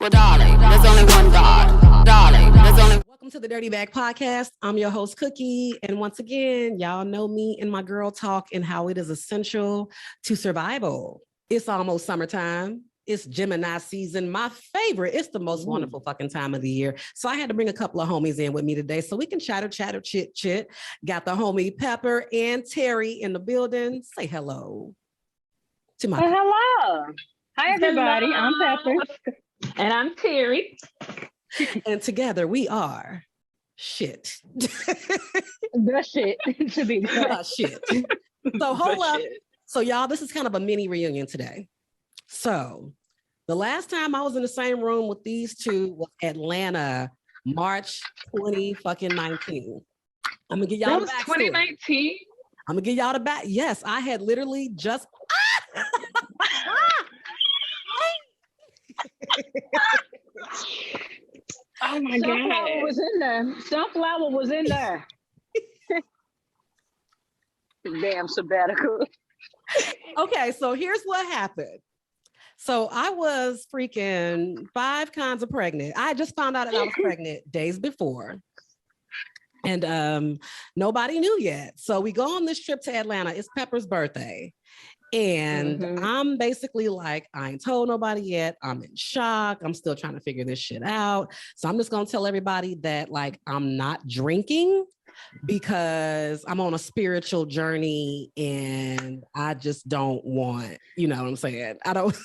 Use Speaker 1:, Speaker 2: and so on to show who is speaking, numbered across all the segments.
Speaker 1: Well, darling, there's only one God. Darling, there's only.
Speaker 2: Welcome to the Dirty Bag Podcast. I'm your host, Cookie. And once again, y'all know me and my girl talk and how it is essential to survival. It's almost summertime. It's Gemini season, my favorite. It's the most wonderful fucking time of the year. So I had to bring a couple of homies in with me today so we can chatter, chit. Got the homie Pepper and Terri in the building. Say hello to my.
Speaker 3: Hello. Hi, everybody. Hello. I'm Pepper.
Speaker 4: And I'm Terri.
Speaker 2: And together we are shit.
Speaker 3: The shit to be
Speaker 2: shit. So hold up. So y'all, this is kind of a mini reunion today. So the last time I was in the same room with these two was Atlanta, March 2019. I'm gonna give y'all the back.
Speaker 4: 2019.
Speaker 2: I'm gonna give y'all the back. Yes, I had literally just.
Speaker 3: Oh my God! Sunflower was in there. Sunflower was in there. Damn sabbatical.
Speaker 2: Okay, so here's what happened. So I was freaking 5 kinds of pregnant. I just found out that I was pregnant days before. And nobody knew yet. So we go on this trip to Atlanta. It's Pepper's birthday. And I'm basically like, I ain't told nobody yet. I'm in shock. I'm still trying to figure this shit out. So I'm just going to tell everybody that like, I'm not drinking because I'm on a spiritual journey and I just don't want, you know what I'm saying? I don't.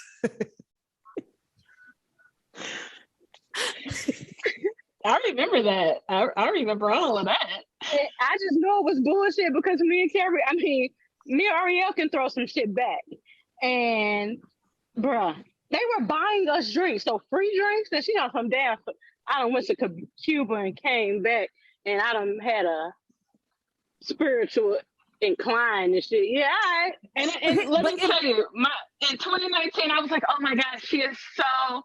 Speaker 4: I remember that. I remember all of that.
Speaker 3: I just know it was bullshit because me and Ariel can throw some shit back. And bruh, they were buying us drinks. So free drinks. And she done come down. I done went to Cuba and came back. And I done had a spiritual incline and shit. Yeah, all right.
Speaker 4: And let me tell you, in 2019, I was like, oh my God, she is so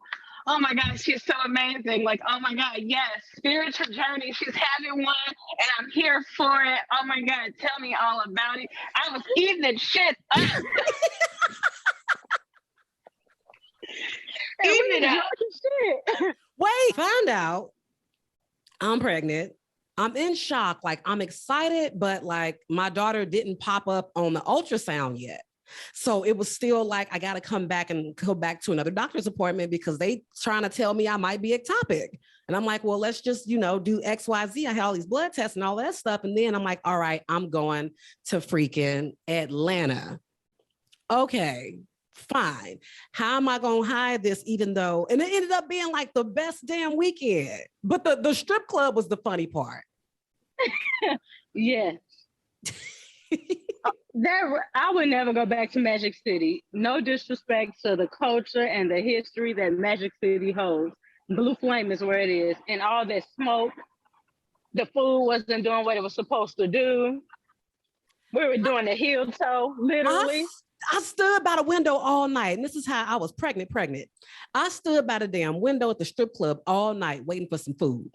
Speaker 4: amazing. Like, oh my God, yes, spiritual journey. She's having one and I'm here for it. Oh my God, tell me all about it. I was eating that shit up. Eating it up.
Speaker 2: Wait, found out I'm pregnant. I'm in shock. Like, I'm excited, but like my daughter didn't pop up on the ultrasound yet. So it was still like, I got to come back and go back to another doctor's appointment because they trying to tell me I might be ectopic. And I'm like, well, let's just, do XYZ. I had all these blood tests and all that stuff. And then I'm like, all right, I'm going to freaking Atlanta. Okay, fine. How am I going to hide this even though, and it ended up being like the best damn weekend. But the strip club was the funny part.
Speaker 3: Yes. I would never go back to Magic City. No disrespect to the culture and the history that Magic City holds. Blue Flame is where it is. And all that smoke, the food wasn't doing what it was supposed to do. We were doing the heel toe, literally.
Speaker 2: I stood by the window all night. And this is how I was pregnant. I stood by the damn window at the strip club all night waiting for some food.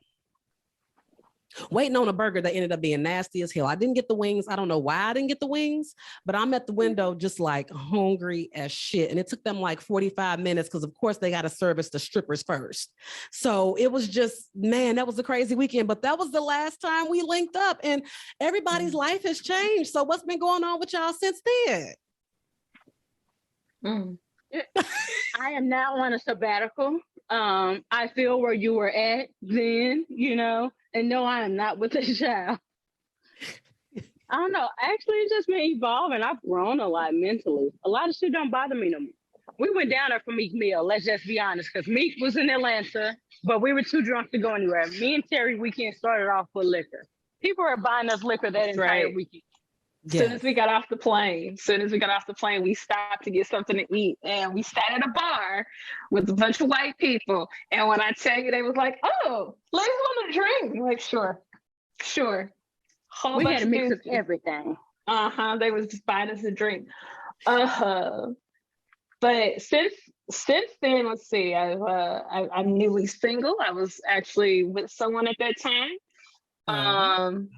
Speaker 2: Waiting on a burger that ended up being nasty as hell. I didn't get the wings. I don't know why I didn't get the wings, but I'm at the window just like hungry as shit. And it took them like 45 minutes because of course they got to service the strippers first. So it was just, man, that was a crazy weekend, but that was the last time we linked up and everybody's life has changed. So what's been going on with y'all since then?
Speaker 3: I am now on a sabbatical. I feel where you were at then, and no, I am not with a child. I don't know. Actually, it's just been evolving. I've grown a lot mentally. A lot of shit don't bother me no more. We went down there for Meek Mill, let's just be honest, because Meek was in Atlanta, but we were too drunk to go anywhere. Me and Terri weekend started off with liquor. People were buying us liquor that entire weekend.
Speaker 4: As soon as we got off the plane, we stopped to get something to eat. And we sat at a bar with a bunch of white people. And when I tell you, they was like, oh, ladies want a drink. I'm like, sure.
Speaker 3: We had a mix of everything.
Speaker 4: They was just buying us a drink. But since then, let's see, I'm newly single. I was actually with someone at that time.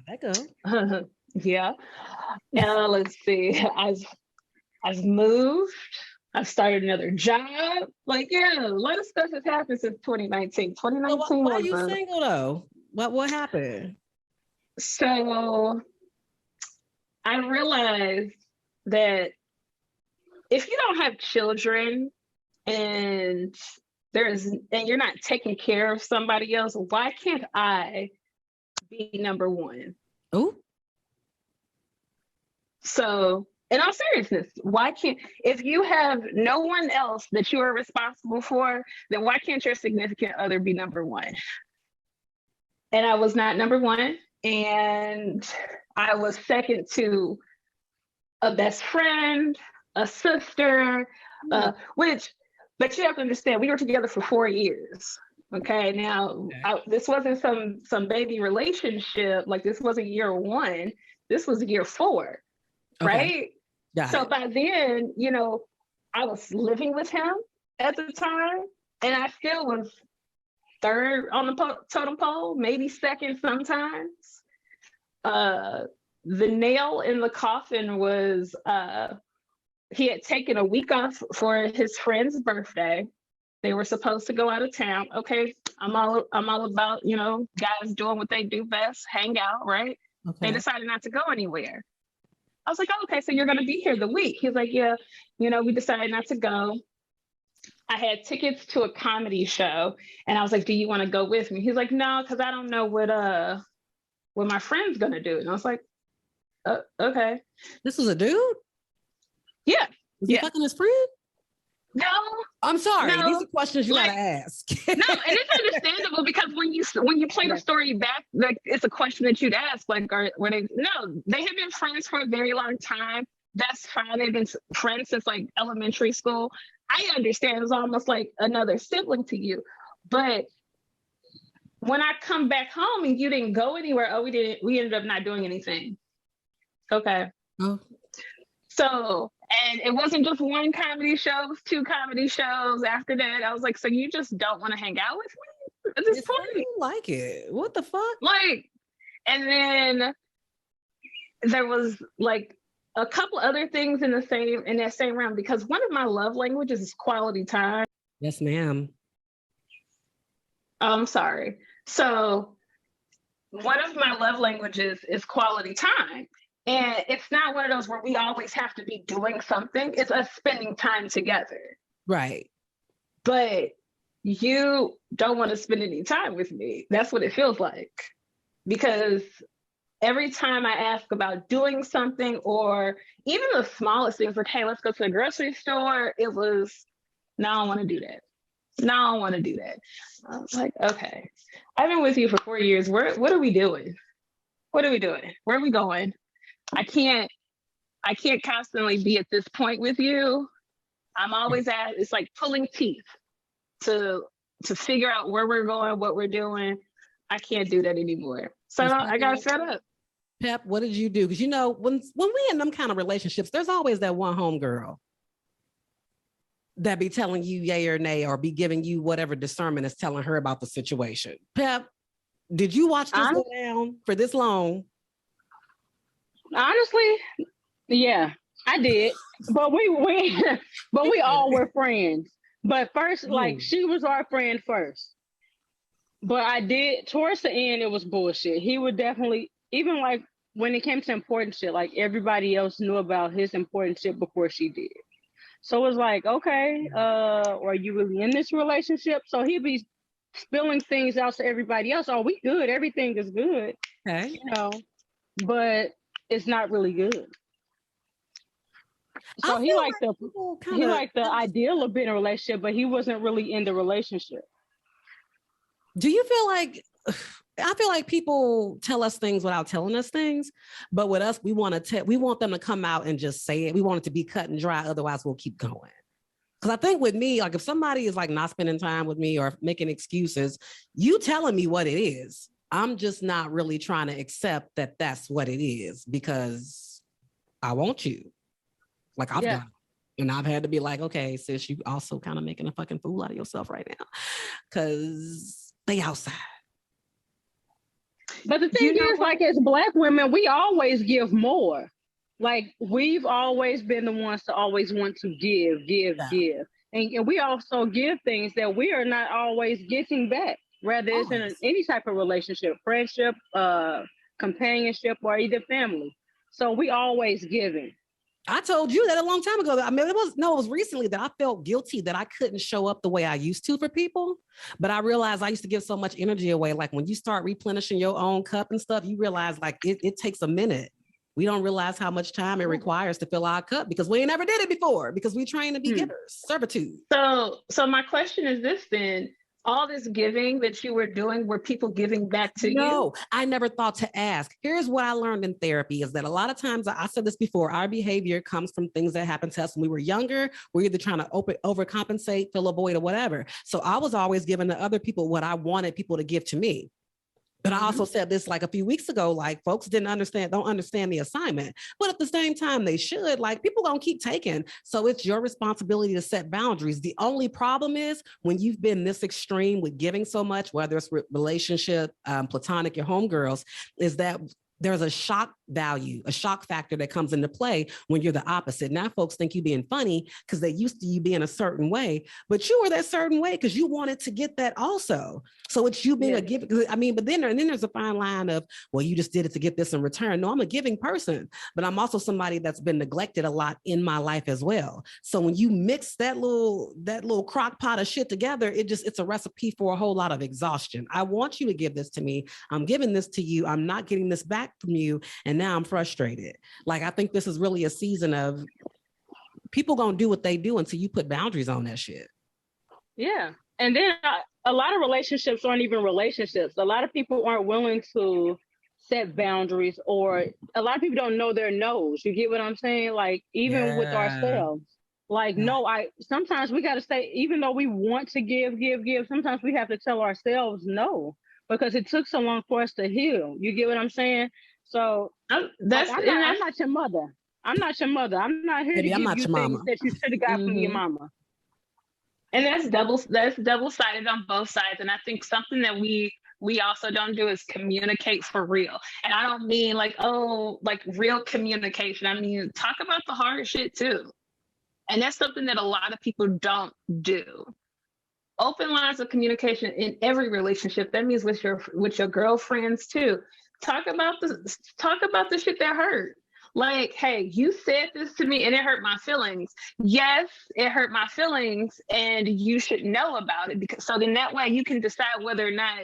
Speaker 2: That go.
Speaker 4: Yeah. Let's see. I've moved. I started another job. Like, yeah, a lot of stuff has happened since 2019.
Speaker 2: So
Speaker 4: 2019
Speaker 2: why are
Speaker 4: was
Speaker 2: you single though? What happened?
Speaker 4: so I realized that if you don't have children and you're not taking care of somebody else, why can't I be number one?
Speaker 2: Oh,
Speaker 4: So, in all seriousness, why can't, if you have no one else that you are responsible for, then why can't your significant other be number one? And I was not number one. And I was second to a best friend, a sister, but you have to understand, we were together for 4 years. Okay, now this wasn't some baby relationship. Like, this wasn't year one. This was year 4, right? So by then, I was living with him at the time, and I still was third on the totem pole, maybe second sometimes. The nail in the coffin was he had taken a week off for his friend's birthday. They were supposed to go out of town. Okay, I'm all about, guys doing what they do best, hang out, right? Okay. They decided not to go anywhere. I was like, oh, okay, so you're gonna be here the week. He's like, yeah, we decided not to go. I had tickets to a comedy show, and I was like, do you want to go with me? He's like, no, because I don't know what my friend's gonna do. And I was like, okay.
Speaker 2: This was a dude?
Speaker 4: Yeah.
Speaker 2: Was he fucking his friend?
Speaker 4: No.
Speaker 2: I'm sorry.
Speaker 4: No.
Speaker 2: These are questions you gotta ask.
Speaker 4: No, and it's understandable because when you play the story back, like, it's a question that you'd ask, like, they have been friends for a very long time. That's fine. They've been friends since like elementary school. I understand, it's almost like another sibling to you. But when I come back home and you didn't go anywhere, we ended up not doing anything. Okay. Oh. So, and it wasn't just one comedy show, it was 2 comedy shows after that. I was like, so you just don't want to hang out with me at this point?
Speaker 2: I don't like it. What the fuck?
Speaker 4: Like, and then there was like a couple other things in that same round, because one of my love languages is quality time.
Speaker 2: Yes, ma'am.
Speaker 4: I'm sorry. So one of my love languages is quality time. And it's not one of those where we always have to be doing something. It's us spending time together.
Speaker 2: Right.
Speaker 4: But you don't want to spend any time with me. That's what it feels like. Because every time I ask about doing something, or even the smallest things, like, hey, let's go to the grocery store, it was, no, I don't want to do that. No, I don't want to do that. I was like, okay, I've been with you for 4 years. What are we doing? What are we doing? Where are we going? I can't constantly be at this point with you. I'm always it's like pulling teeth to figure out where we're going, what we're doing. I can't do that anymore. So I got fed up.
Speaker 2: Pep, what did you do? Because when we in them kind of relationships, there's always that one homegirl that be telling you yay or nay, or be giving you whatever discernment is telling her about the situation. Pep, did you watch this go down for this long?
Speaker 3: Honestly, yeah, I did. But we all were friends. But first, like, she was our friend first. But I did, towards the end, it was bullshit. He would definitely, even like when it came to important shit, like, everybody else knew about his important shit before she did. So it was like, okay, are you really in this relationship? So he'd be spilling things out to everybody else. Oh, we good. Everything is good.
Speaker 2: Okay.
Speaker 3: But it's not really good. So he liked the ideal of being in a relationship, but he wasn't really in the relationship.
Speaker 2: Do you feel like, I feel like people tell us things without telling us things, but with us, we want them to come out and just say it. We want it to be cut and dry. Otherwise we'll keep going. Because I think with me, like, if somebody is like not spending time with me or making excuses, you telling me what it is, I'm just not really trying to accept that that's what it is, because I want you. Like, I've done it. And I've had to be like, okay, sis, you also kind of making a fucking fool out of yourself right now, because they outside.
Speaker 3: But the thing is, like, as Black women, we always give more. Like we've always been the ones to always want to give. And we also give things that we are not always getting back, whether it's in any type of relationship, friendship, companionship, or either family. So we always giving.
Speaker 2: I told you that a long time ago. I mean, it was recently that I felt guilty that I couldn't show up the way I used to for people. But I realized I used to give so much energy away. Like when you start replenishing your own cup and stuff, you realize like it takes a minute. We don't realize how much time it requires to fill our cup because we ain't never did it before because we trained to be givers, servitude.
Speaker 4: So my question is this then. All this giving that you were doing, were people giving back to you?
Speaker 2: No, I never thought to ask. Here's what I learned in therapy is that a lot of times, I said this before, our behavior comes from things that happened to us when we were younger. We're either trying to overcompensate, fill a void or whatever. So I was always giving to other people what I wanted people to give to me. But I also said this like a few weeks ago, like folks don't understand the assignment, but at the same time they should, like people gonna keep taking. So it's your responsibility to set boundaries. The only problem is when you've been this extreme with giving so much, whether it's relationship, platonic, your homegirls, is that there's a shock value, a shock factor that comes into play when you're the opposite. Now folks think you being funny because they used to you being a certain way, but you were that certain way because you wanted to get that also. So it's you being a giver. I mean, but then there's a fine line of, well, you just did it to get this in return. No, I'm a giving person, but I'm also somebody that's been neglected a lot in my life as well. So when you mix that little crock pot of shit together, it's a recipe for a whole lot of exhaustion. I want you to give this to me. I'm giving this to you. I'm not getting this back from you. And now I'm frustrated. Like, I think this is really a season of people gonna do what they do until you put boundaries on that shit.
Speaker 3: Yeah. And then a lot of relationships aren't even relationships. A lot of people aren't willing to set boundaries, or a lot of people don't know their no's. You get what I'm saying? Like, even with ourselves. Like, no, sometimes we got to say, even though we want to give, sometimes we have to tell ourselves no, because it took so long for us to heal. You get what I'm saying? So I'm not your mother. I'm not your mother. I'm not here to give you things that you should have got from your mama.
Speaker 4: And that's double-sided on both sides. And I think something that we also don't do is communicate for real. And I don't mean like real communication. I mean, talk about the hard shit too. And that's something that a lot of people don't do. Open lines of communication in every relationship. That means with your girlfriends too. Talk about the shit that hurt. Like, hey, you said this to me and it hurt my feelings. Yes, it hurt my feelings, and you should know about it, because so then that way you can decide whether or not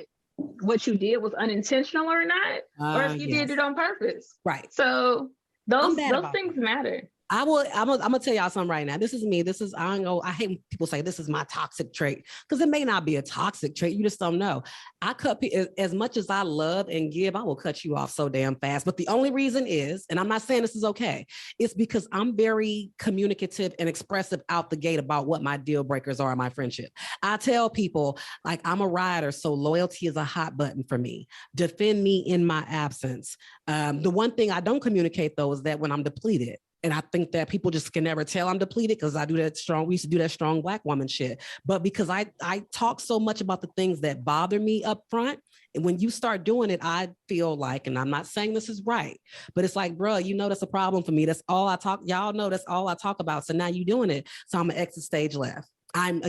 Speaker 4: what you did was unintentional or not, or if you did it on purpose.
Speaker 2: Right.
Speaker 4: So those things matter.
Speaker 2: I'm gonna tell y'all something right now. This is me. I hate when people say this is my toxic trait, because it may not be a toxic trait. You just don't know. I cut as much as I love and give, I will cut you off so damn fast. But the only reason is, and I'm not saying this is okay, it's because I'm very communicative and expressive out the gate about what my deal breakers are in my friendship. I tell people, like, I'm a rider, so loyalty is a hot button for me. Defend me in my absence. The one thing I don't communicate though is that when I'm depleted. And I think that people just can never tell I'm depleted because I do that we used to do that strong Black woman shit. But because I talk so much about the things that bother me up front, and when you start doing it, I feel like, and I'm not saying this is right, but it's like, bro, you know, that's a problem for me. That's all I talk. Y'all know that's all I talk about. So now you doing it. So I'm gonna exit stage left. I'm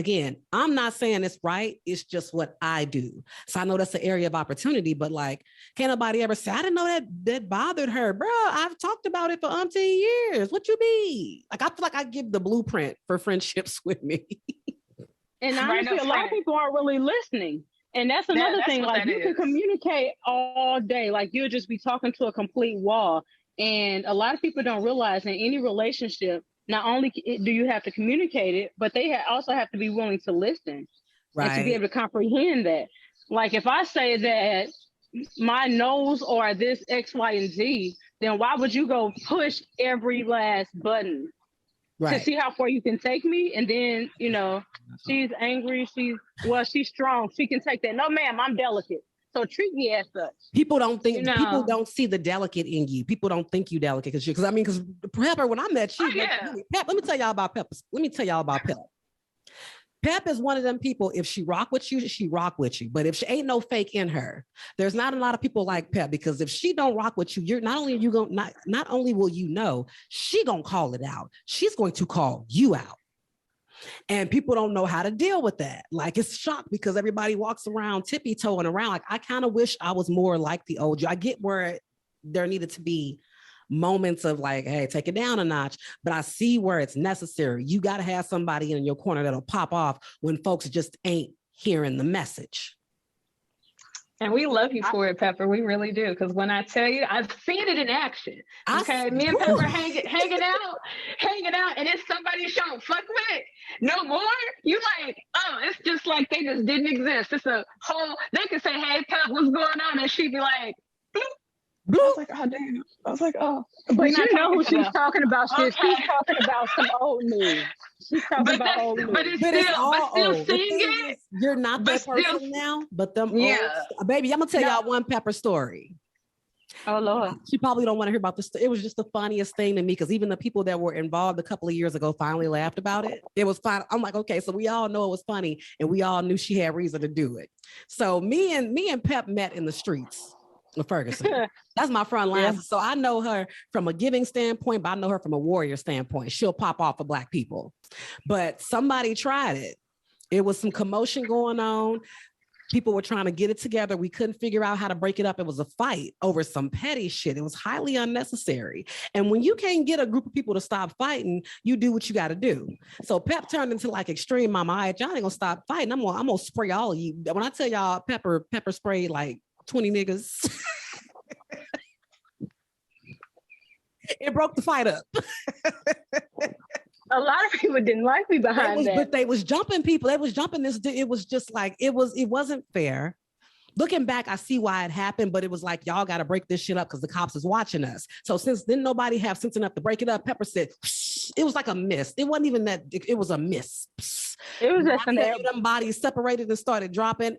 Speaker 2: not saying it's right. It's just what I do. So I know that's an area of opportunity, but like, can't nobody ever say, I didn't know that bothered her, bro. I've talked about it for umpteen years. What you mean? Like, I feel like I give the blueprint for friendships with me.
Speaker 3: And honestly, a lot of people aren't really listening. And that's another thing. Like, you can communicate all day. Like, you'll just be talking to a complete wall. And a lot of people don't realize in any relationship, not only do you have to communicate it, but they also have to be willing to listen, and to be able to comprehend that. Like, if I say that my no's are this X, Y, and Z, then why would you go push every last button to see how far you can take me? And then, you know, she's angry. She's strong. She can take that. No, ma'am, I'm delicate. So treat me as such. People don't
Speaker 2: don't see the delicate in you. People don't think you delicate because Pepper, when I met you, let me tell y'all about Pepper. Pep is one of them people. If she rock with you, she rock with you. But if she ain't no fake in her, there's not a lot of people like Pep, because if she don't rock with you, you're not only you going not only will you know, she gonna call it out. She's going to call you out. And people don't know how to deal with that. Like, it's shock because everybody walks around tippy-toeing around. Like, I kind of wish I was more like the old you. I get where there needed to be moments of like, hey, take it down a notch, but I see where it's necessary. You got to have somebody in your corner that'll pop off when folks just ain't hearing the message.
Speaker 4: And we love you for it, Pepper. We really do. Because when I tell you, I've seen it in action. Okay, me and Pepper hanging out, and it's somebody showing fuck with no more. You like, oh, it's just like they just didn't exist. It's a whole. They could say, "Hey, Pep, what's going on?" and she'd be like, bloop. I was like, oh damn. I was like, oh.
Speaker 3: But you know who she's talking about. She's talking about some old news. She's talking about old news.
Speaker 4: But still seeing it.
Speaker 2: You're not that person now, but them old, baby, I'm gonna tell y'all one Pepper story.
Speaker 3: Oh Lord.
Speaker 2: She probably don't want to hear about this. It was just the funniest thing to me, because even the people that were involved a couple of years ago finally laughed about it. It was fine. I'm like, okay, so we all know it was funny, and we all knew she had reason to do it. So me and Pep met in the streets with Ferguson. That's my front line. Yeah. So I know her from a giving standpoint, but I know her from a warrior standpoint. She'll pop off for Black people. But somebody tried it. It was some commotion going on. People were trying to get it together. We couldn't figure out how to break it up. It was a fight over some petty shit. It was highly unnecessary. And when you can't get a group of people to stop fighting, you do what you got to do. So Pep turned into like extreme mama. All right, y'all ain't gonna stop fighting. I'm gonna spray all of you. When I tell y'all Pepper sprayed like 20 niggas. It broke the fight up.
Speaker 3: A lot of people didn't like me behind that.
Speaker 2: But they was jumping people. They was jumping this. It was just like, it wasn't fair. Looking back, I see why it happened, but it was like, y'all got to break this shit up because the cops is watching us. So since then nobody have sense enough to break it up, Pepper said, psh, it was like a miss. It wasn't even that, it was a miss. Psh.
Speaker 3: It was just
Speaker 2: them bodies separated and started dropping,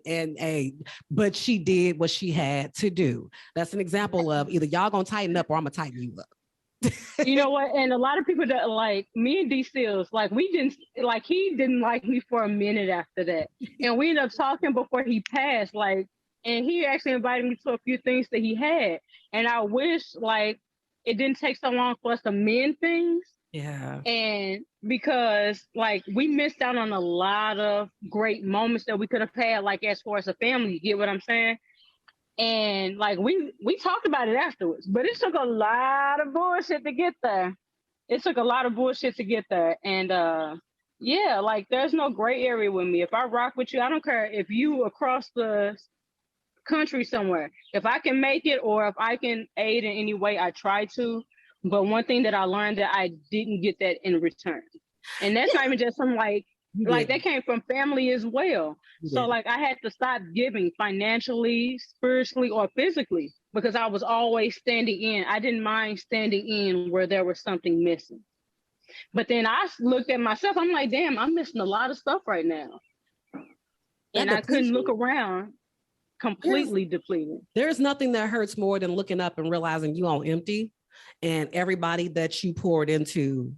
Speaker 2: but she did what she had to do. That's an example of either y'all gonna tighten up or I'm gonna tighten you up.
Speaker 3: You know what? And a lot of people that like me and D Seals, like he didn't like me for a minute after that. And we ended up talking before he passed, like, and he actually invited me to a few things that he had. And I wish like it didn't take so long for us to mend things.
Speaker 2: Yeah.
Speaker 3: And because like we missed out on a lot of great moments that we could have had, like as far as a family, you get what I'm saying? And like we talked about it afterwards, but it took a lot of bullshit to get there. And yeah, like there's no gray area with me. If I rock with you, I don't care if you across the country somewhere. If I can make it or if I can aid in any way, I try to. But one thing that I learned that I didn't get that in return. And that's not even just from like that came from family as well. So like I had to stop giving financially, spiritually, or physically, because I was always standing in. I didn't mind standing in where there was something missing. But then I looked at myself, I'm like, damn, I'm missing a lot of stuff right now. And I couldn't look around, completely depleted.
Speaker 2: There's nothing that hurts more than looking up and realizing you on empty and everybody that you poured into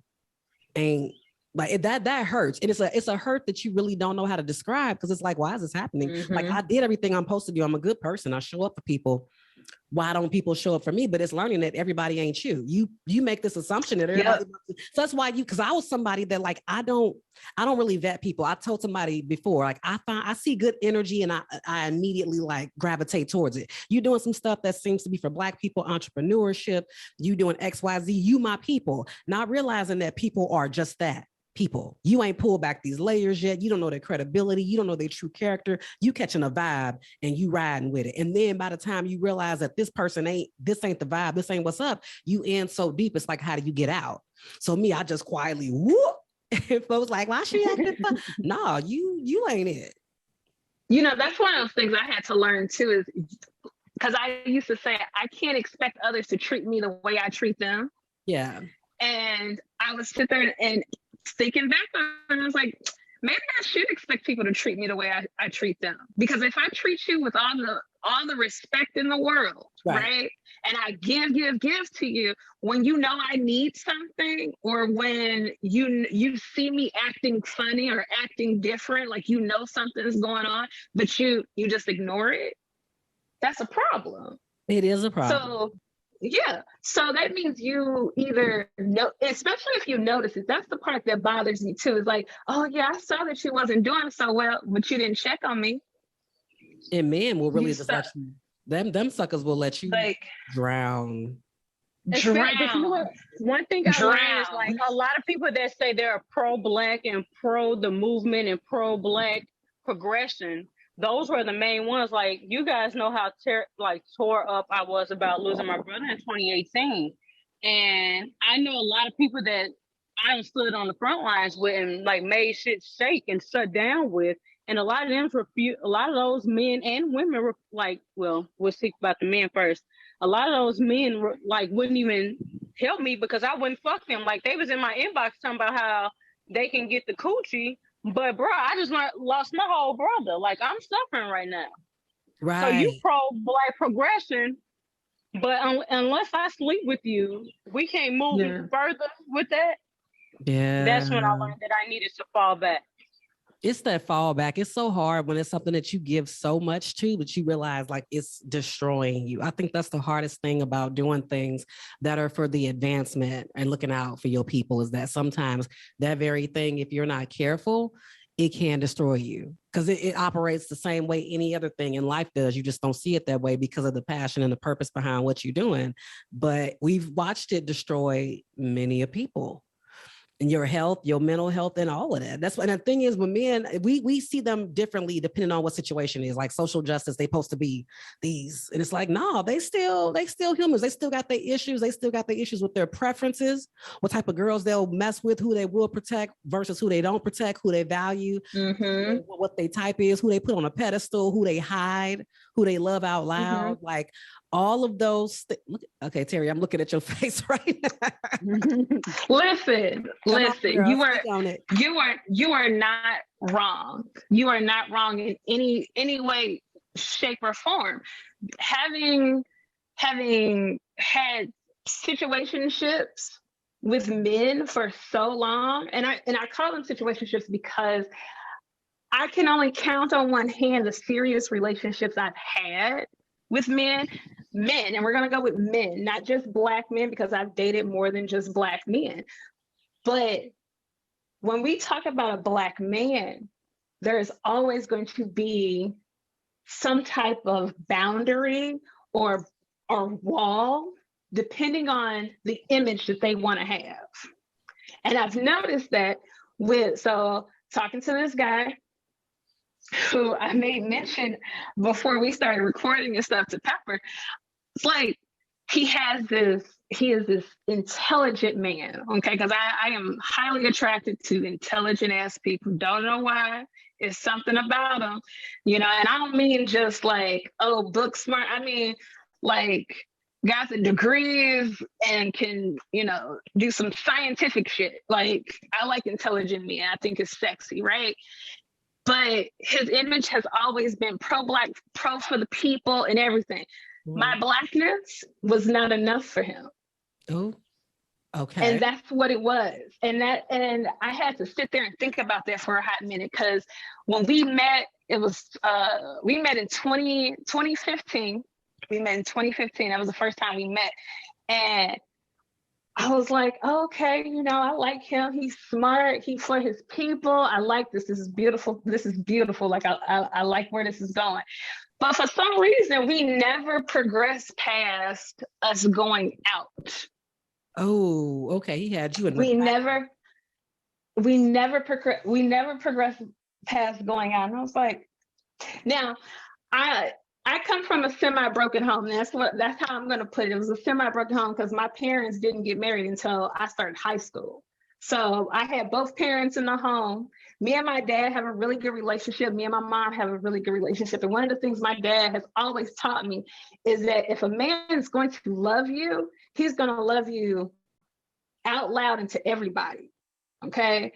Speaker 2: ain't. Like that hurts. And it's a hurt that you really don't know how to describe, because it's like, why is this happening? Mm-hmm. Like I did everything I'm supposed to do. I'm a good person. I show up for people. Why don't people show up for me? But it's learning that everybody ain't you. You make this assumption that everybody. Yep. So that's why because I was somebody that like I don't really vet people. I told somebody before, like I see good energy and I immediately like gravitate towards it. You doing some stuff that seems to be for Black people, entrepreneurship. You doing XYZ. You my people. Not realizing that people are just that. People, you ain't pulled back these layers yet. You don't know their credibility. You don't know their true character. You catching a vibe and you riding with it. And then by the time you realize that this ain't the vibe, this ain't what's up, you in so deep. It's like, how do you get out? So me, I just quietly whoop. And folks like, why she acting fun? No, you ain't it.
Speaker 4: You know, that's one of those things I had to learn too, is because I used to say, I can't expect others to treat me the way I treat them.
Speaker 2: Yeah.
Speaker 4: And I would sit there and thinking back on it, I was like, maybe I should expect people to treat me the way I treat them. Because if I treat you with all the respect in the world, right? And I give to you when you know I need something, or when you see me acting funny or acting different, like you know something's going on, but you just ignore it. That's a problem.
Speaker 2: It is a problem.
Speaker 4: So yeah. So that means you either know, especially if you notice it, that's the part that bothers me too. Is like, oh yeah, I saw that you wasn't doing so well, but you didn't check on me.
Speaker 2: And men will really just let you, them suckers will let you
Speaker 4: like
Speaker 2: drown.
Speaker 3: But you know what? One thing I learned is like a lot of people that say they're pro-Black and pro the movement and pro-Black progression, those were the main ones. Like, you guys know how tore up I was about losing my brother in 2018. And I know a lot of people that I stood on the front lines with and like made shit shake and shut down with. And a lot of them a lot of those men and women were like, well, we'll speak about the men first. A lot of those men were like, wouldn't even help me because I wouldn't fuck them. Like, they was in my inbox talking about how they can get the coochie. But bro, I just lost my whole brother. Like, I'm suffering right now.
Speaker 2: Right.
Speaker 3: So you pro-Black progression, but unless I sleep with you, we can't move further with that.
Speaker 2: Yeah.
Speaker 3: That's when I learned that I needed to fall back.
Speaker 2: It's that fallback. It's so hard when it's something that you give so much to, but you realize like it's destroying you. I think that's the hardest thing about doing things that are for the advancement and looking out for your people, is that sometimes that very thing, if you're not careful, it can destroy you, because it operates the same way any other thing in life does. You just don't see it that way because of the passion and the purpose behind what you're doing. But we've watched it destroy many a people. And your health, your mental health, and all of that. That's what, and the thing is, with men, we see them differently depending on what situation is. Like social justice, they supposed to be these, and it's like, no, they still humans. They still got their issues. They still got their issues with their preferences, what type of girls they'll mess with, who they will protect versus who they don't protect, who they value, what they type is, who they put on a pedestal, who they hide, who they love out loud, like all of those. Okay, Terri, I'm looking at your face right now.
Speaker 4: Listen, you are not wrong. You are not wrong in any way, shape, or form. Having had situationships with men for so long, and I call them situationships because I can only count on one hand the serious relationships I've had with men, and we're going to go with men, not just Black men, because I've dated more than just Black men. But when we talk about a Black man, there's always going to be some type of boundary or wall, depending on the image that they want to have. And I've noticed that talking to this guy, who I made mention before we started recording and stuff to Pepper, it's like he is this intelligent man, okay? Because I am highly attracted to intelligent ass people. Don't know why. It's something about them, and I don't mean just like, oh, book smart. I mean, like, got the degrees and can, do some scientific shit. Like, I like intelligent men. I think it's sexy, right? But his image has always been pro-Black, pro for the people and everything. My Blackness was not enough for him.
Speaker 2: Oh, okay.
Speaker 4: And that's what it was. And I had to sit there and think about that for a hot minute, because when we met, it was, we met in 2015. We met in 2015. That was the first time we met. And I was like, okay, I like him. He's smart. He's for his people. I like this. This is beautiful. This is beautiful. Like, I like where this is going. But for some reason, we never progressed past us going out.
Speaker 2: Oh, okay. He had you in.
Speaker 4: We never progressed past going out. And I was like, now, I come from a semi-broken home. That's how I'm going to put it. It was a semi-broken home because my parents didn't get married until I started high school. So I had both parents in the home. Me and my dad have a really good relationship. Me and my mom have a really good relationship. And one of the things my dad has always taught me is that if a man is going to love you, he's going to love you out loud and to everybody. Okay.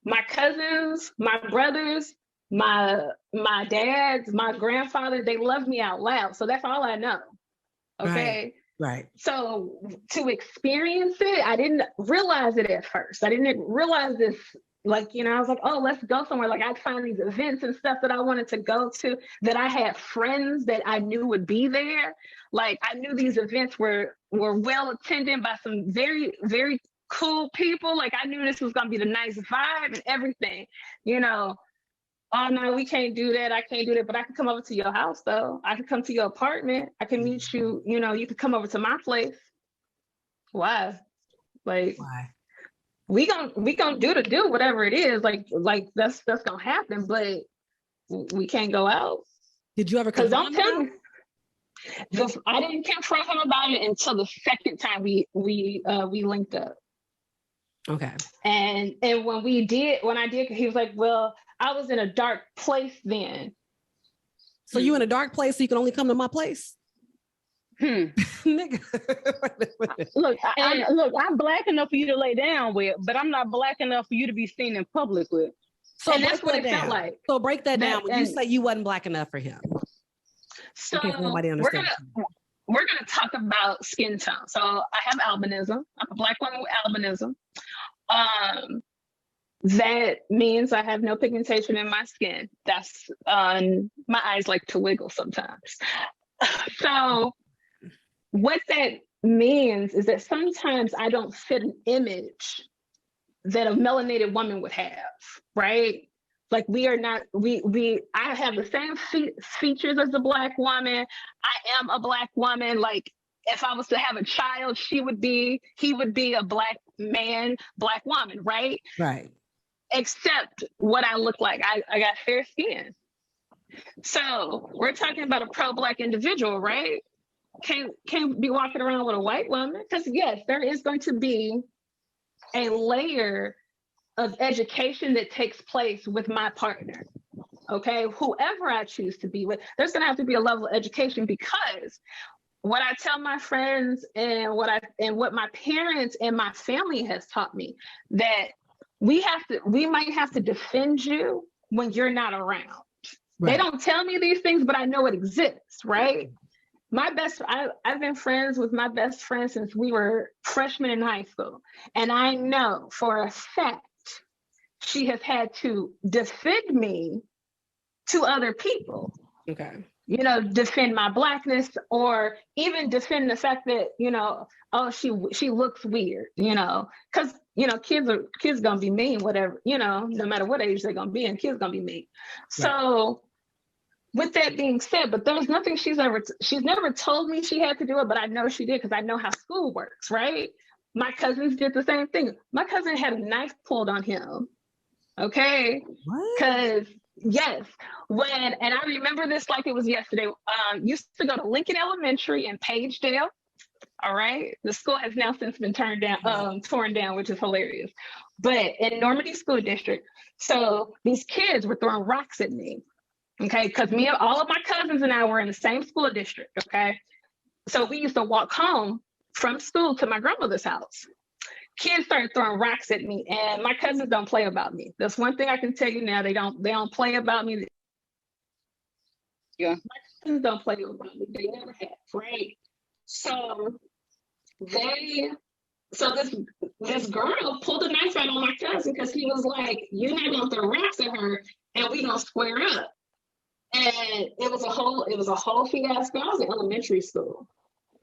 Speaker 4: my cousins, my brothers, my dads, my grandfather, they love me out loud. So that's all I know. Okay.
Speaker 2: Right.
Speaker 4: So to experience it, I didn't realize it at first. I didn't realize this, like, I was like, oh, let's go somewhere. Like, I'd find these events and stuff that I wanted to go to, that I had friends that I knew would be there. Like, I knew these events were well attended by some very, very cool people. Like, I knew this was going to be the nice vibe and everything, Oh, no, we can't do that. I can't do that. But I can come over to your house, though. I can come to your apartment. I can meet you. You can come over to my place. Why? Like,
Speaker 2: Why?
Speaker 4: we gonna do whatever it is. Like that's gonna happen. But we can't go out.
Speaker 2: Did you ever?
Speaker 4: Because don't tell me. I didn't confront him about it until the second time we linked up.
Speaker 2: Okay.
Speaker 4: And when I did, he was like, well, I was in a dark place then.
Speaker 2: So you in a dark place, so you can only come to my place? Nigga.
Speaker 3: Look, I'm black enough for you to lay down with, but I'm not black enough for you to be seen in public with.
Speaker 2: So
Speaker 4: and that's what it felt like.
Speaker 2: So break that down. When you say you wasn't black enough for him.
Speaker 4: So
Speaker 2: nobody understands.
Speaker 4: We're gonna talk about skin tone. So I have albinism. I'm a black woman with albinism. That means I have no pigmentation in my skin. That's my eyes like to wiggle sometimes. So what that means is that sometimes I don't fit an image that a melanated woman would have, right? Like I have the same features as a black woman. I am a black woman. Like, if I was to have a child, he would be a black man, black woman, right?
Speaker 2: Right.
Speaker 4: Except what I look like. I got fair skin. So we're talking about a pro-black individual, right? Can't be walking around with a white woman. Because yes, there is going to be a layer of education that takes place with my partner. Okay, whoever I choose to be with, there's going to have to be a level of education, because what I tell my friends and what my parents and my family has taught me, that we might have to defend you when you're not around. Right. They don't tell me these things, but I know it exists, right? I've been friends with my best friend since we were freshmen in high school. And I know for a fact she has had to defend me to other people.
Speaker 2: Okay.
Speaker 4: Defend my blackness, or even defend the fact that, oh, she looks weird, because, kids gonna be mean, whatever, no matter what age they're gonna be in, kids gonna be mean. Right. So with that being said, but there's nothing she's never told me she had to do it, but I know she did, because I know how school works, right? My cousins did the same thing. My cousin had a knife pulled on him. Okay. Because yes, and I remember this like it was yesterday. Used to go to Lincoln Elementary in Pagedale. All right. The school has now since been torn down, which is hilarious. But in Normandy School District, so these kids were throwing rocks at me. Okay, because all of my cousins and I were in the same school district. Okay. So we used to walk home from school to my grandmother's house. Kids started throwing rocks at me, and my cousins don't play about me. That's one thing I can tell you now. They don't play about me. Yeah, my cousins don't play about me. They never have, right? So this girl pulled a knife out on my cousin, because he was like, "You're not gonna throw rocks at her, and we gonna square up." And it was a whole fiasco. I was in elementary school.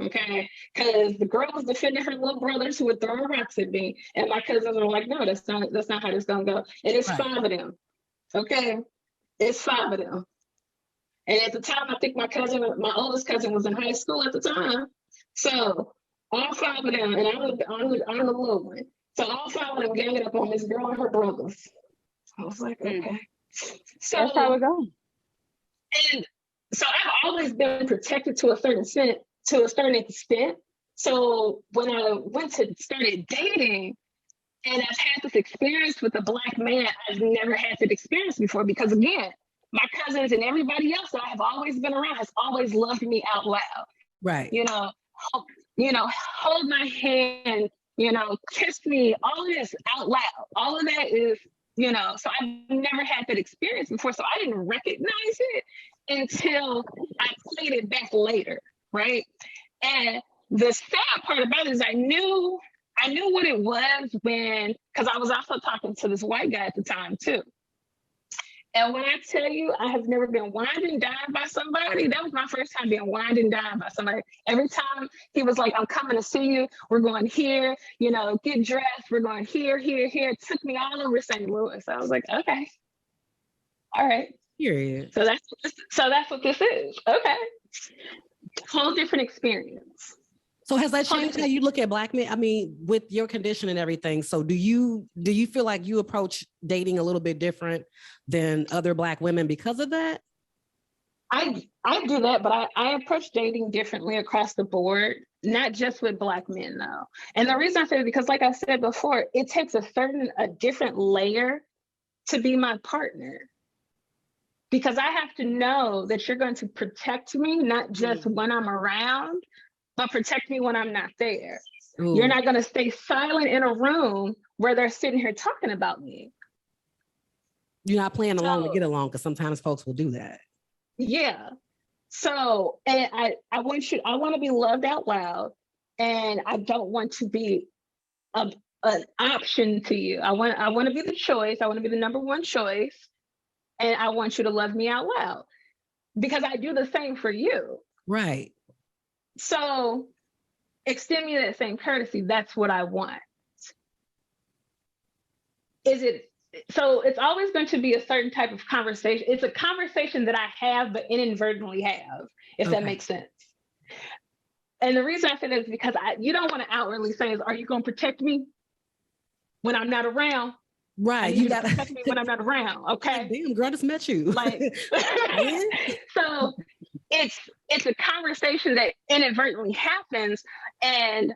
Speaker 4: Okay, because the girl was defending her little brothers who were throwing rocks at me, and my cousins were like, "No, that's not how this is gonna go." And it's right. 5 of them. Okay, it's 5 of them. And at the time, I think my oldest cousin, was in high school at the time. So all 5 of them, and I'm the little one. So all 5 of them ganged up on this girl and her brothers. I was like, okay. So
Speaker 3: that's how it goes.
Speaker 4: And so I've always been protected to a certain extent. So when I started dating, and I've had this experience with a black man I've never had that experience before, because again, my cousins and everybody else that I have always been around has always loved me out loud.
Speaker 2: Right.
Speaker 4: Hold my hand, kiss me, all of this out loud. All of that is you know, so I've never had that experience before. So I didn't recognize it until I played it back later, right? And the sad part about it is I knew what it was when, because I was also talking to this white guy at the time too. And when I tell you, I have never been wined and dined by somebody, that was my first time being wined and dined by somebody. Every time he was like, I'm coming to see you, we're going here, you know, get dressed, we're going here, here, here. It took me all over St. Louis. I was like, okay, all right.
Speaker 2: Period.
Speaker 4: So that's what this is. Okay. Whole different experience.
Speaker 2: So has that changed how you look at Black men? I mean, with your condition and everything. So do you feel like you approach dating a little bit different than other Black women because of that?
Speaker 4: I do that, but I approach dating differently across the board, not just with Black men though. And the reason I say it is because, like I said before, it takes a different layer to be my partner. Because I have to know that you're going to protect me, not just when I'm around, but protect me when I'm not there. Ooh. You're not going to stay silent in a room where they're sitting here talking about me.
Speaker 2: You're not playing along to get along, because sometimes folks will do that.
Speaker 4: Yeah. So, and I want to be loved out loud, and I don't want to be an option to you. I want to be the choice. I want to be the number one choice, and I want you to love me out loud, because I do the same for you.
Speaker 2: Right.
Speaker 4: So extend me that same courtesy. That's what I want. So it's always going to be a certain type of conversation. It's a conversation that I have, but inadvertently have, if that makes sense. And the reason I say that is because you don't want to outwardly say, are you going to protect me when I'm not around?
Speaker 2: Right.
Speaker 4: You got to protect me when I'm not around. Okay.
Speaker 2: Like, damn, girl, I just met you.
Speaker 4: Like, so it's a conversation that inadvertently happens. And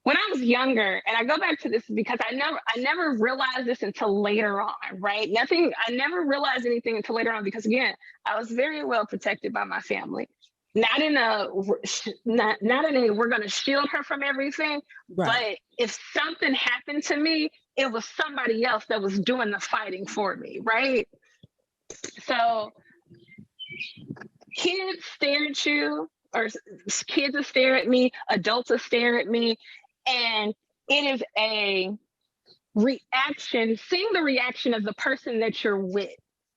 Speaker 4: when I was younger, and I go back to this because I never realized this until later on, right? I never realized anything until later on, because again, I was very well protected by my family. Not in a we're going to shield her from everything, right. But if something happened to me, it was somebody else that was doing the fighting for me, right? So kids stare at you, or kids will stare at me, adults will stare at me, and it is a reaction, seeing the reaction of the person that you're with.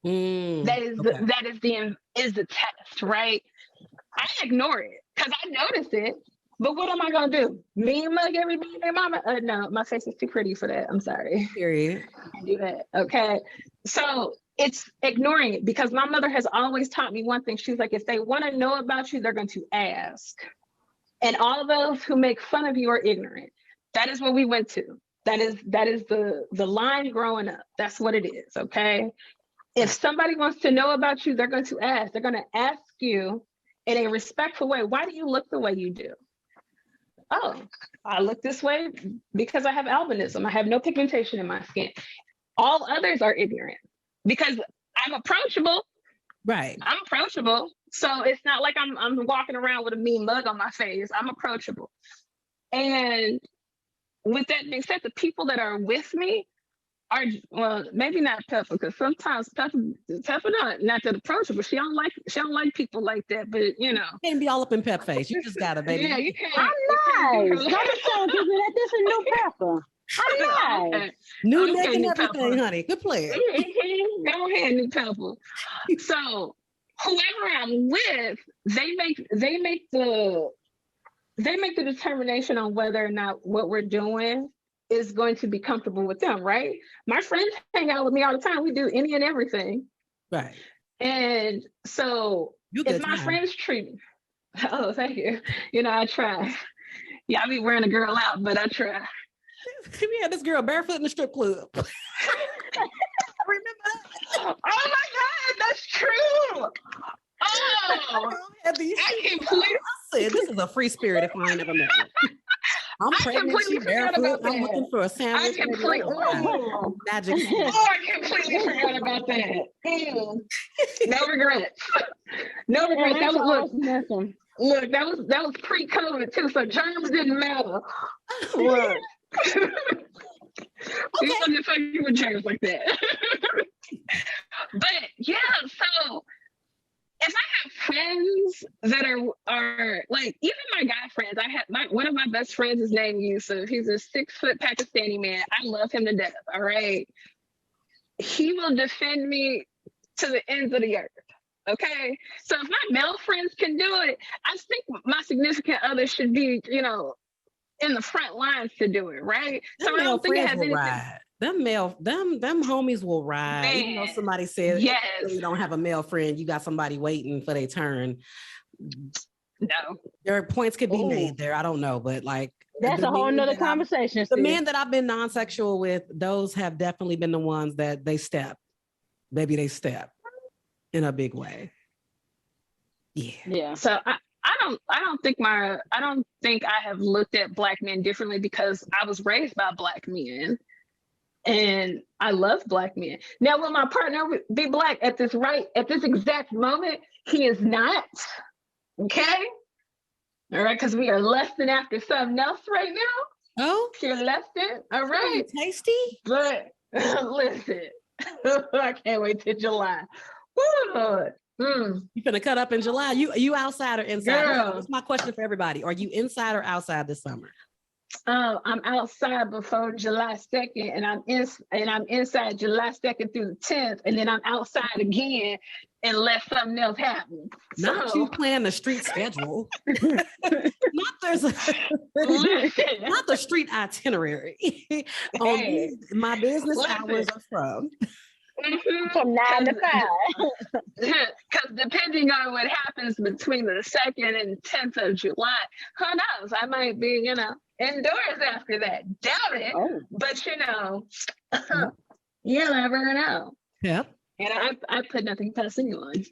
Speaker 4: That is the test, right? I ignore it because I notice it, but what am I gonna do? Mean mug everybody and their mama? No, my face is too pretty for that. I'm sorry.
Speaker 2: Period.
Speaker 4: I do that. Okay. So it's ignoring it, because my mother has always taught me one thing. She's like, if they want to know about you, they're going to ask. And all those who make fun of you are ignorant. That is what we went to. That is the line growing up. That's what it is. Okay. If somebody wants to know about you, they're going to ask. They're going to ask you in a respectful way. Why do you look the way you do? Oh, I look this way because I have albinism. I have no pigmentation in my skin. All others are ignorant because I'm approachable.
Speaker 2: Right.
Speaker 4: I'm approachable. So it's not like I'm walking around with a mean mug on my face. I'm approachable. And with that being said, the people that are with me are, well, maybe not Pepper, because sometimes Pepper not that approachable. She don't like people like that, but you know.
Speaker 2: You can't be all up in Pep face. You just gotta, baby.
Speaker 4: Yeah, you can't.
Speaker 3: I'm nice. I'm telling people that this is new Pepper. I'm nice.
Speaker 2: New neck and everything, honey. Good plan.
Speaker 4: Go ahead, new Pepper. So whoever I'm with, they make the determination on whether or not what we're doing is going to be comfortable with them, right? My friends hang out with me all the time. We do any and everything.
Speaker 2: Right.
Speaker 4: And so if my friends treat me, oh, thank you. You know, I try. Yeah, I be wearing a girl out, but I try.
Speaker 2: We had this girl barefoot in the strip club. Remember that?
Speaker 4: Oh my God, that's true. Oh, I completely
Speaker 2: said this is a free spirit if I ain't never met her. I'm pregnant, she barefoot, I'm looking for a sandwich.
Speaker 4: Magic. Oh, I completely forgot about that. No regrets. No regrets. That was look, that was pre-COVID too, so germs didn't matter. Look. We wasn't fucking with germs like that. But yeah, so if I have friends that are like, even my guy friends, I have one of my best friends is named Yusuf. He's a 6-foot Pakistani man. I love him to death. All right. He will defend me to the ends of the earth. Okay. So if my male friends can do it, I think my significant other should be, you know, in the front lines to do it, right? So I don't think it has anything.
Speaker 2: Them homies will ride. Man, even though somebody said you don't have a male friend, you got somebody waiting for their turn.
Speaker 4: No.
Speaker 2: Their points could be made there. I don't know, but like
Speaker 3: that's a whole nother conversation.
Speaker 2: The men that I've been non-sexual with, those have definitely been the ones that they step in a big way.
Speaker 3: Yeah.
Speaker 4: So I don't think I have looked at Black men differently because I was raised by Black men. And I love Black men. Now, will my partner be Black at this exact moment? He is not. Okay. All right. Because we are lusting after something else right now.
Speaker 2: Oh,
Speaker 4: you're lusting. All right.
Speaker 2: Tasty.
Speaker 4: But listen, I can't wait till July. Woo,
Speaker 2: You finna cut up in July. You outside or inside?
Speaker 4: Girl.
Speaker 2: That's my question for everybody. Are you inside or outside this summer?
Speaker 4: I'm outside before July 2nd, and I'm inside July 2nd through the 10th, and then I'm outside again unless something else happens.
Speaker 2: Not you playing the street schedule. not the street itinerary.
Speaker 4: Hey,
Speaker 2: my business hours are from.
Speaker 3: From 9 to 5.
Speaker 4: Because depending on what happens between the 2nd and 10th of July, who knows? I might be, indoors after that. Doubt it. Oh. But you never know.
Speaker 2: Yep.
Speaker 4: And I put nothing past anyone.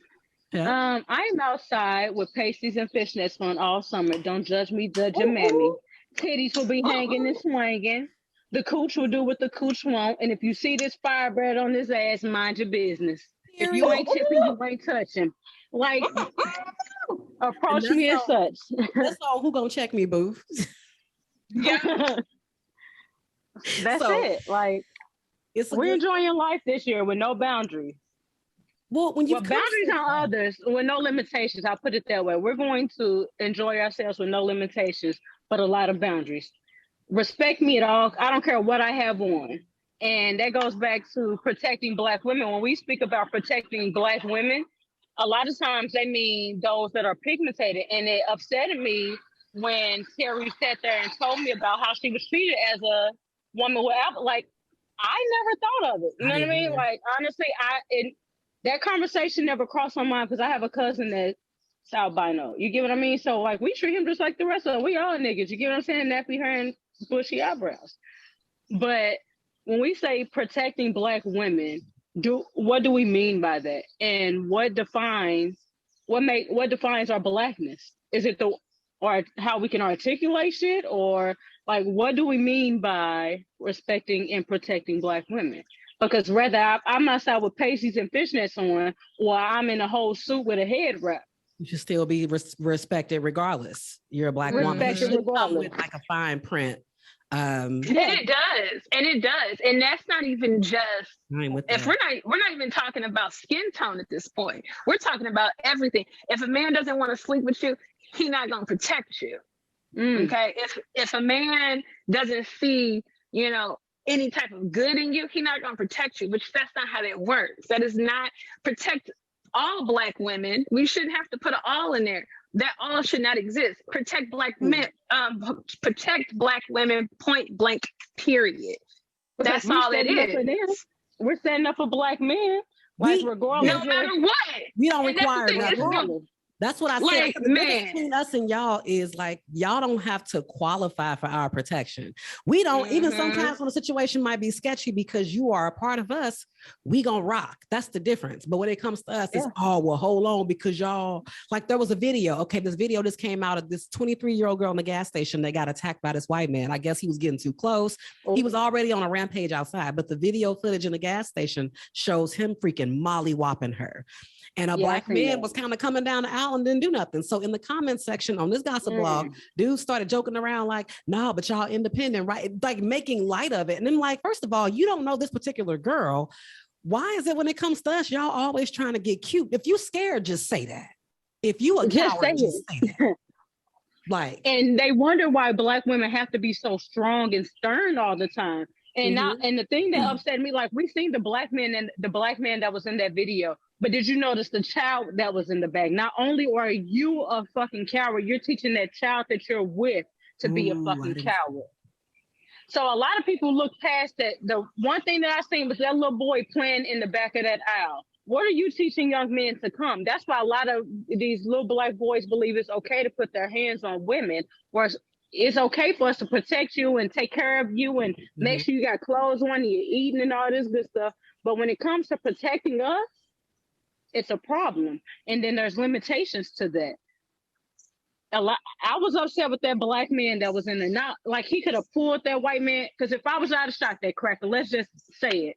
Speaker 2: Yeah.
Speaker 3: I'm outside with pasties and fishnets on all summer. Don't judge me, judge your mammy. Titties will be hanging and swinging. The cooch will do what the cooch won't. And if you see this firebread on his ass, mind your business. If you ain't tipping, you ain't touching. Like, approach me as such.
Speaker 2: That's all. Who gonna check me, boo?
Speaker 4: Yeah.
Speaker 3: That's it. Like, we're enjoying life this year with no boundaries.
Speaker 2: Well,
Speaker 3: boundaries on others with no limitations. I'll put it that way. We're going to enjoy ourselves with no limitations, but a lot of boundaries. Respect me at all. I don't care what I have on. And that goes back to protecting Black women. When we speak about protecting Black women, a lot of times they mean those that are pigmented. And it upset me when Terri sat there and told me about how she was treated as a woman without, like, I never thought of it. You know what I mean? Like, honestly, that conversation never crossed my mind because I have a cousin that's albino. You get what I mean? So, like, we treat him just like the rest of them. We all niggas. You get what I'm saying? Nappy hair and bushy eyebrows. But when we say protecting Black women, what do we mean by that? And what defines our Blackness? Is it or how we can articulate shit, or like what do we mean by respecting and protecting Black women? Because whether I'm outside with pasties and fishnets on, or I'm in a whole suit with a head wrap,
Speaker 2: you should still be respected regardless. You're a Black woman.
Speaker 3: Respected regardless.
Speaker 2: With like a fine print.
Speaker 4: And it does, and that's not even just. If we're not even talking about skin tone at this point. We're talking about everything. If a man doesn't want to sleep with you, he's not gonna protect you. Okay. If a man doesn't see, any type of good in you, he's not gonna protect you. Which that's not how that works. That is not protect all Black women. We shouldn't have to put an all in there. That all should not exist. Protect Black men. Protect Black women. Point blank. Period. That's all it is.
Speaker 3: We're standing up for Black men. Like, regardless,
Speaker 4: no matter what.
Speaker 2: We don't require nothing. That's what I said.
Speaker 4: Like,
Speaker 2: the difference between us and y'all is like, y'all don't have to qualify for our protection. We don't, even sometimes when a situation might be sketchy because you are a part of us, we gonna rock. That's the difference. But when it comes to us, it's, well, hold on, because y'all, like there was a video. Okay, this video just came out of this 23-year-old girl in the gas station that got attacked by this white man. I guess he was getting too close. He was already on a rampage outside, but the video footage in the gas station shows him freaking molly-whopping her. And a black man was kind of coming down the aisle and didn't do nothing. So in the comment section on this gossip blog, dudes started joking around like, no, but y'all independent, right? Like making light of it. And I'm like, first of all, you don't know this particular girl. Why is it when it comes to us, y'all always trying to get cute? If you scared, just say that. If you a coward, just say that. Like,
Speaker 3: and they wonder why black women have to be so strong and stern all the time. And now, and the thing that upset me, like we seen the black man and the black man that was in that video, but did you notice the child that was in the bag? Not only are you a fucking coward, you're teaching that child that you're with to be a fucking coward. So a lot of people look past that. The one thing that I seen was that little boy playing in the back of that aisle. What are you teaching young men to come? That's why a lot of these little black boys believe it's okay to put their hands on women, or it's okay for us to protect you and take care of you and make sure you got clothes on and you're eating and all this good stuff. But when it comes to protecting us, it's a problem. And then there's limitations to that. I was upset with that black man that was in there. Not like he could have pulled that white man, because if I was out of shot that cracker, let's just say it.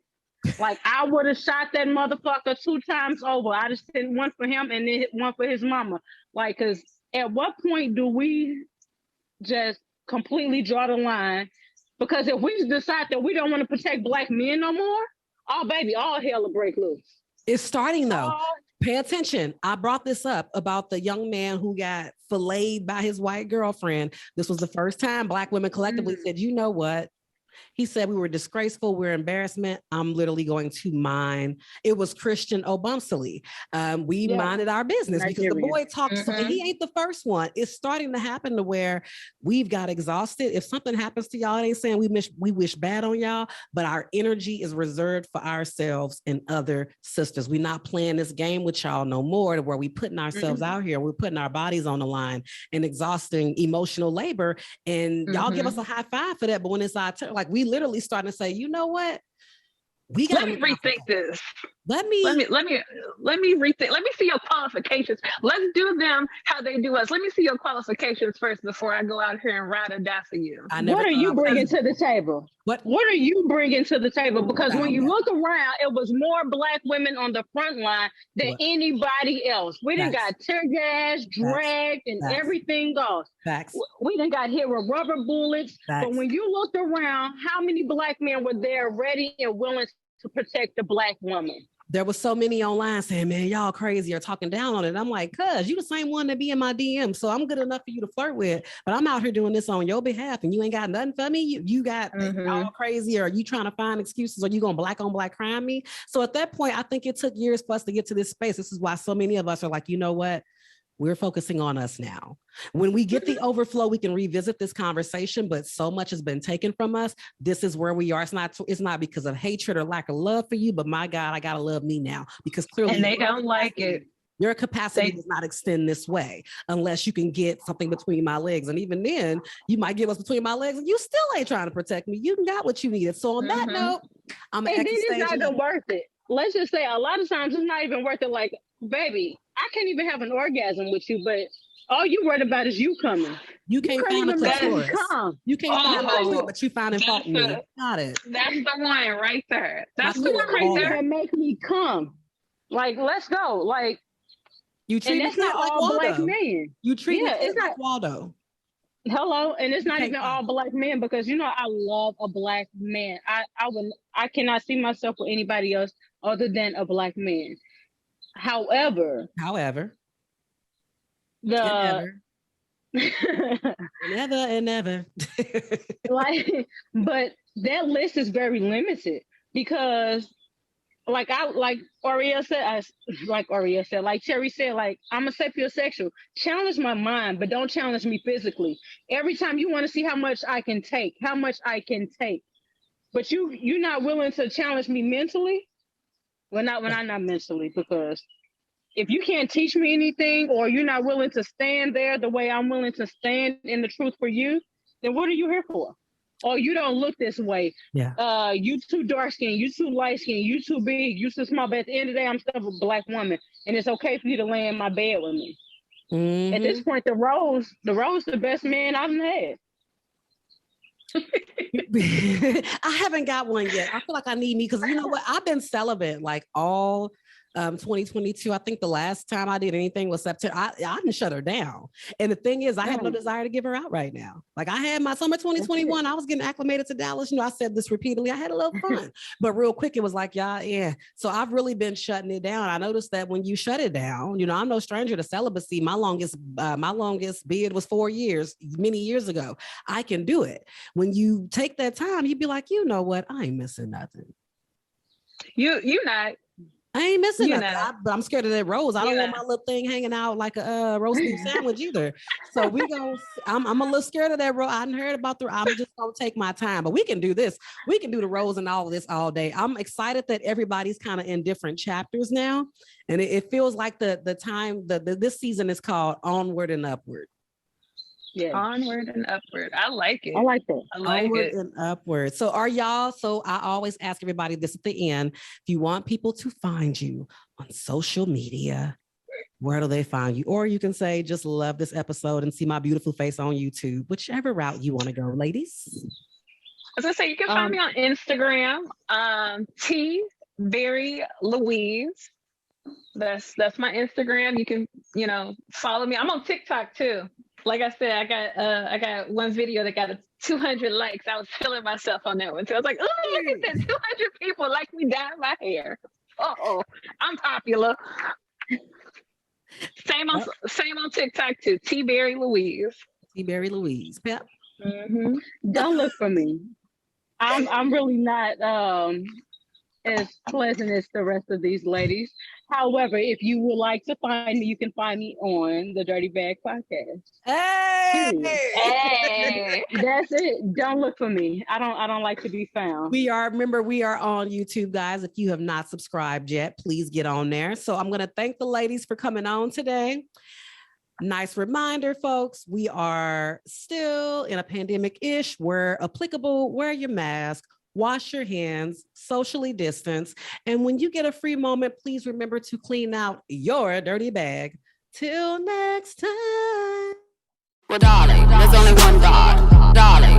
Speaker 3: Like I would have shot that motherfucker 2 times over. I just sent one for him and then one for his mama. Like, because at what point do we just completely draw the line? Because if we decide that we don't want to protect black men no more, oh baby, all hell will break loose.
Speaker 2: It's starting though. Pay attention. I brought this up about the young man who got filleted by his white girlfriend. This was the first time black women collectively said, you know what? He said we were disgraceful, we're embarrassment. I'm literally going to mine. It was Christian Obumsely. We minded our business because the boy talked. So, and he ain't the first one. It's starting to happen to where we've got exhausted. If something happens to y'all, it ain't saying we wish bad on y'all, but our energy is reserved for ourselves and other sisters. We're not playing this game with y'all no more, where we putting ourselves out here. We're putting our bodies on the line and exhausting emotional labor. And y'all give us a high five for that. But when it's our turn, like we literally starting to say, you know what? We got to
Speaker 4: rethink this.
Speaker 2: Let me
Speaker 4: rethink. Let me see your qualifications. Let's do them how they do us. Let me see your qualifications first before I go out here and ride or die for you.
Speaker 3: What are you bringing to the table? What are you bringing to the table? Because when you look around, it was more black women on the front line than anybody else. We done got tear gas, dragged, and everything else. We done got hit with rubber bullets. But when you looked around, how many black men were there ready and willing to protect the black woman?
Speaker 2: There was so many online saying, man, y'all crazy or talking down on it. I'm like, cuz you the same one that be in my DM. So I'm good enough for you to flirt with, but I'm out here doing this on your behalf and you ain't got nothing for me. You got all crazy, or you trying to find excuses, or you gonna black on black crime me. So at that point, I think it took years for us to get to this space. This is why so many of us are like, you know what? We're focusing on us now. When we get the overflow, we can revisit this conversation, but so much has been taken from us. This is where we are. It's not because of hatred or lack of love for you, but my God, I gotta love me now, because clearly
Speaker 4: and they don't like it.
Speaker 2: Your capacity does not extend this way unless you can get something between my legs. And even then, you might get what's between my legs and you still ain't trying to protect me. You got what you needed. So on that note, I'm
Speaker 3: and then it's not even worth it. Let's just say a lot of times it's not even worth it. Like, baby, I can't even have an orgasm with you, but all you worried about is you coming.
Speaker 2: You can't find a clitoris. You can't find a but you find it fault me. Got it.
Speaker 4: That's the one right there. That's the one right there.
Speaker 3: That make me come. Like, let's go. Like,
Speaker 2: you treat it
Speaker 3: not
Speaker 2: like
Speaker 3: all
Speaker 2: Waldo.
Speaker 3: black men.
Speaker 2: You treat
Speaker 3: it's
Speaker 2: like
Speaker 3: not
Speaker 2: Waldo.
Speaker 3: Hello, and it's not even all black men, because you know I love a black man. I cannot see myself with anybody else other than a black man. However, never. Like, but that list is very limited, because like Terri said, like, I'm a sapiosexual. Challenge my mind, but don't challenge me physically. Every time you want to see how much I can take, but you're not willing to challenge me mentally. Well, not when I'm not mentally, because if you can't teach me anything, or you're not willing to stand there the way I'm willing to stand in the truth for you, then what are you here for? Or you don't look this way. Yeah. You too dark skinned, you too light skinned, you too big, you too small. But at the end of the day, I'm still a black woman, and it's okay for you to lay in my bed with me. At this point, the Rose, the best man I've had.
Speaker 2: I haven't got one yet. I feel like I need me, because you know what? I've been celibate like all 2022. I think the last time I did anything was September. I didn't shut her down. And the thing is, I have no desire to give her out right now. Like I had my summer 2021. I was getting acclimated to Dallas. You know, I said this repeatedly. I had a little fun, but real quick, it was like, yeah. So I've really been shutting it down. I noticed that when you shut it down, you know, I'm no stranger to celibacy. My longest bid was 4 years, many years ago. I can do it. When you take that time, you'd be like, you know what? I ain't missing nothing.
Speaker 4: You not.
Speaker 2: I ain't missing nothing, but I'm scared of that rose. I don't want my little thing hanging out like a roast beef sandwich either. So I'm a little scared of that rose. I hadn't heard about I'm just gonna take my time, but we can do this. We can do the rose and all of this all day. I'm excited that everybody's kind of in different chapters now. And it feels like this season is called Onward and Upward.
Speaker 4: Yeah. Onward and upward. I like it.
Speaker 3: I like that.
Speaker 4: I like
Speaker 2: Onward
Speaker 4: it.
Speaker 2: and upward. So I always ask everybody this at the end. If you want people to find you on social media, where do they find you? Or you can say, just love this episode and see my beautiful face on YouTube, whichever route you want to go, ladies.
Speaker 4: I was gonna say, you can find me on Instagram, T Berry Louise. That's my Instagram. You can, follow me. I'm on TikTok too. Like I said, I got one video that got 200 likes. I was feeling myself on that one too. I was like, oh, look at that, 200 people like me dyeing my hair. Oh, I'm popular. Same on TikTok too. T Berry Louise.
Speaker 2: T Berry Louise. Pep.
Speaker 3: Mm-hmm. Don't look for me. I'm really not as pleasant as the rest of these ladies. However, if you would like to find me, you can find me on the Dirty Bag Podcast.
Speaker 2: Hey,
Speaker 3: that's it. Don't look for me. I don't like to be found.
Speaker 2: We are on YouTube, guys. If you have not subscribed yet, please get on there. So I'm going to thank the ladies for coming on today. Nice reminder, folks. We are still in a pandemic-ish. Where applicable, wear your mask. Wash your hands, socially distance. And when you get a free moment, please remember to clean out your dirty bag. Till next time.
Speaker 1: Well, darling, there's only one God. Darling.